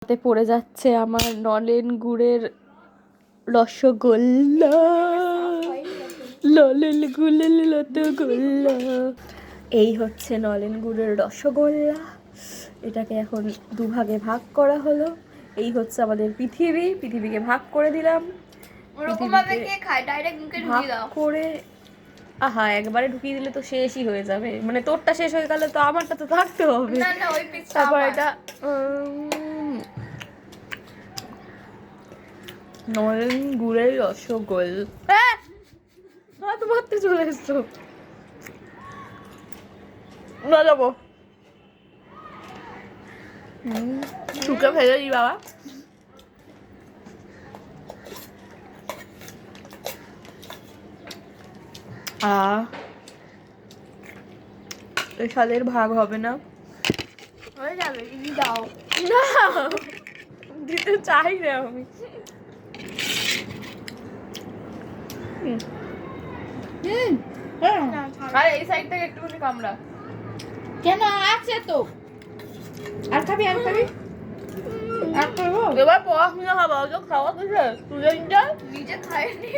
হাতে পড়ে যাচ্ছে আমার নলেন গুড়ের রসগোল্লা, নলেন গুড়ের রসগোল্লা। এই হচ্ছে নলেন গুড়ের রসগোল্লা। এটাকে এখন দুভাগে ভাগ করা হলো। এই হচ্ছে আমাদের পৃথিবীকে ভাগ করে দিলাম। ভাগ করে আহা একবারে ঢুকিয়ে দিলে তো শেষই হয়ে যাবে, মানে তোরটা শেষ হয়ে গেলে তো আমারটা তো থাকতে হবে। তারপর এটা নলেন গুড়ের রসগোল্লা। হাত মারতে চলে এসছো না, যাবো শুকে ফেলে দিই বাবা। এই সালের ভাগ হবে না, হয়ে যাবে, দাও না দিতে চাই না আমি। আর এই সাইড থেকে একটুখানি কামড়া। কেন আছে তো, আর খাবি আর খাবি আর খাবো। এবার পড়াশোনা হবে, খাওয়া কিছু স্টুডেন্টটা নিজে খাইনি।